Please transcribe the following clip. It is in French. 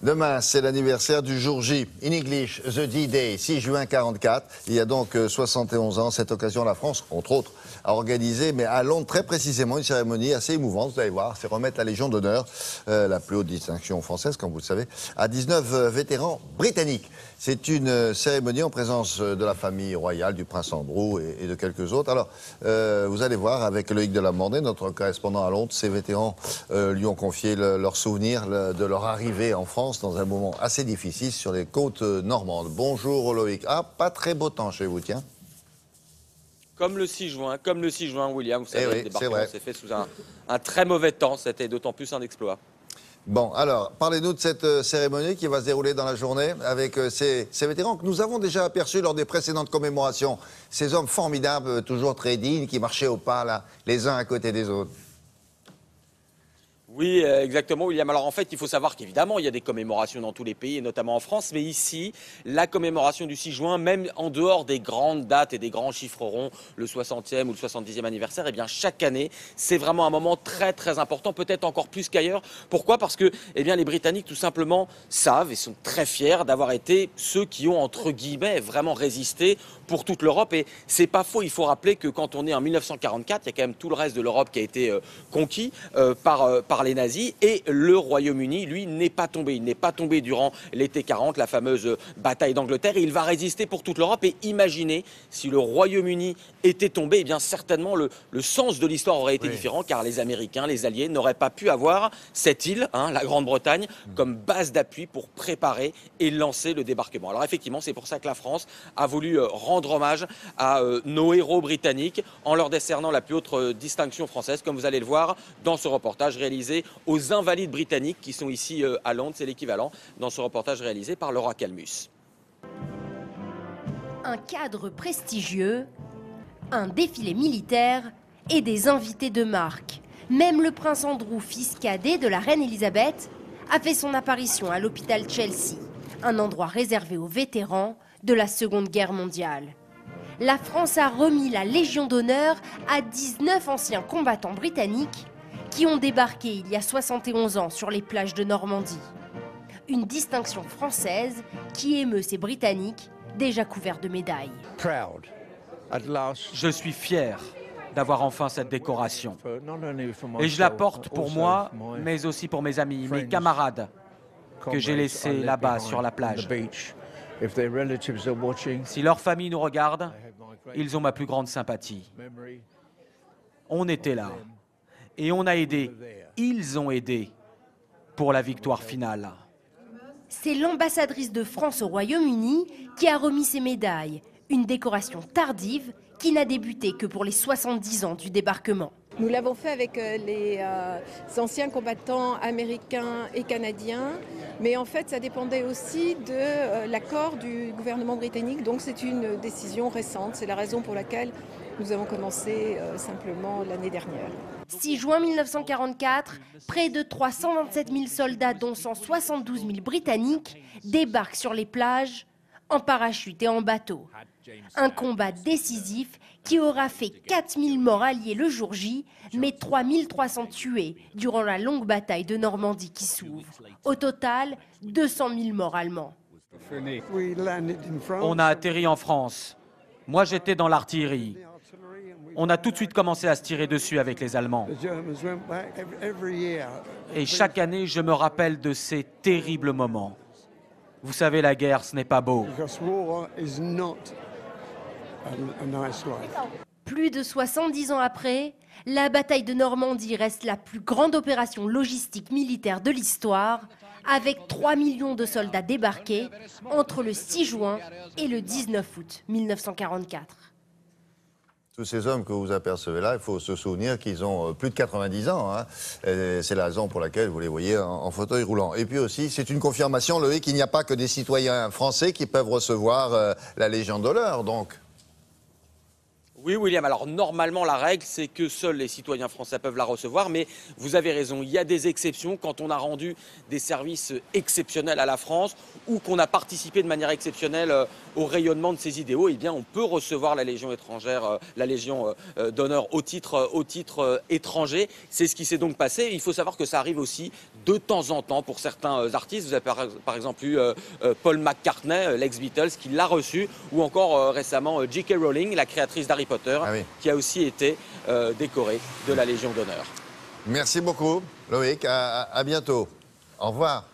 Demain, c'est l'anniversaire du jour J. In English, the D-Day, 6 juin 44. Il y a donc 71 ans. Cette occasion, la France, entre autres, a organisé, mais à Londres très précisément, une cérémonie assez émouvante. Vous allez voir, c'est remettre la Légion d'honneur, la plus haute distinction française, comme vous le savez, à 19 vétérans britanniques. C'est une cérémonie en présence de la famille royale, du prince Andrew et de quelques autres. Alors, vous allez voir, avec Loïc Delamandé, notre correspondant à Londres, ces vétérans lui ont confié leurs souvenirs de leur arrivée en France dans un moment assez difficile sur les côtes normandes. Bonjour Loïc. Ah, pas très beau temps chez vous, tiens. Comme le 6 juin, William, vous savez, oui, le débarquement s'est fait sous un très mauvais temps. C'était d'autant plus un exploit. Bon, alors, parlez-nous de cette cérémonie qui va se dérouler dans la journée avec ces vétérans que nous avons déjà aperçus lors des précédentes commémorations. Ces hommes formidables, toujours très dignes, qui marchaient au pas, là, les uns à côté des autres. Oui, exactement, William. Alors en fait, il faut savoir qu'évidemment, il y a des commémorations dans tous les pays, et notamment en France. Mais ici, la commémoration du 6 juin, même en dehors des grandes dates et des grands chiffres ronds, le 60e ou le 70e anniversaire, eh bien chaque année, c'est vraiment un moment très très important, peut-être encore plus qu'ailleurs. Pourquoi? Parce que eh bien, les Britanniques, tout simplement, savent et sont très fiers d'avoir été ceux qui ont, entre guillemets, vraiment résisté pour toute l'Europe. Et c'est pas faux, il faut rappeler que quand on est en 1944, il y a quand même tout le reste de l'Europe qui a été conquis par les nazis, et le Royaume-Uni, lui, n'est pas tombé. Il n'est pas tombé durant l'été 40, la fameuse bataille d'Angleterre, et il va résister pour toute l'Europe. Et imaginez, si le Royaume-Uni était tombé, eh bien certainement le sens de l'histoire aurait été différent, car les Américains, les Alliés, n'auraient pas pu avoir cette île, la Grande-Bretagne, comme base d'appui pour préparer et lancer le débarquement. Alors effectivement, c'est pour ça que la France a voulu rendre hommage à nos héros britanniques en leur décernant la plus haute distinction française, comme vous allez le voir dans ce reportage réalisé aux Invalides britanniques qui sont ici à Londres. C'est l'équivalent dans ce reportage réalisé par Laura Calmus. Un cadre prestigieux, un défilé militaire et des invités de marque. Même le prince Andrew, fils cadet de la reine Elisabeth, a fait son apparition à l'hôpital Chelsea, un endroit réservé aux vétérans de la Seconde Guerre mondiale. La France a remis la Légion d'honneur à 19 anciens combattants britanniques qui ont débarqué il y a 71 ans sur les plages de Normandie. Une distinction française qui émeut ces Britanniques déjà couverts de médailles. Je suis fier d'avoir enfin cette décoration. Et je la porte pour moi, mais aussi pour mes amis, mes camarades que j'ai laissés là-bas sur la plage. Si leur famille nous regarde, ils ont ma plus grande sympathie. On était là. Et on a aidé, ils ont aidé pour la victoire finale. C'est l'ambassadrice de France au Royaume-Uni qui a remis ces médailles. Une décoration tardive qui n'a débuté que pour les 70 ans du débarquement. Nous l'avons fait avec les anciens combattants américains et canadiens, mais en fait ça dépendait aussi de l'accord du gouvernement britannique, donc c'est une décision récente, c'est la raison pour laquelle nous avons commencé simplement l'année dernière. 6 juin 1944, près de 327 000 soldats, dont 172 000 Britanniques, débarquent sur les plages en parachute et en bateau. Un combat décisif qui aura fait 4 000 morts alliés le jour J, mais 3 300 tués durant la longue bataille de Normandie qui s'ouvre. Au total, 200 000 morts allemands. On a atterri en France. Moi, j'étais dans l'artillerie. On a tout de suite commencé à se tirer dessus avec les Allemands. Et chaque année, je me rappelle de ces terribles moments. Vous savez, la guerre, ce n'est pas beau. Plus de 70 ans après, la bataille de Normandie reste la plus grande opération logistique militaire de l'histoire, avec 3 millions de soldats débarqués entre le 6 juin et le 19 août 1944. Tous ces hommes que vous apercevez là, il faut se souvenir qu'ils ont plus de 90 ans. C'est la raison pour laquelle vous les voyez en fauteuil roulant. Et puis aussi, c'est une confirmation, Loïc, qu'il n'y a pas que des citoyens français qui peuvent recevoir la Légion d'honneur, donc. Oui, William. Alors, normalement, la règle, c'est que seuls les citoyens français peuvent la recevoir. Mais vous avez raison, il y a des exceptions quand on a rendu des services exceptionnels à la France ou qu'on a participé de manière exceptionnelle au rayonnement de ses idéaux. Eh bien, on peut recevoir la Légion étrangère, la Légion d'honneur au titre étranger. C'est ce qui s'est donc passé. Il faut savoir que ça arrive aussi de temps en temps pour certains artistes. Vous avez par exemple eu Paul McCartney, l'ex-Beatles, qui l'a reçu, ou encore récemment J.K. Rowling, la créatrice d'Harry Potter, qui a aussi été décorée de la Légion d'honneur. Merci beaucoup, Loïc. À bientôt. Au revoir.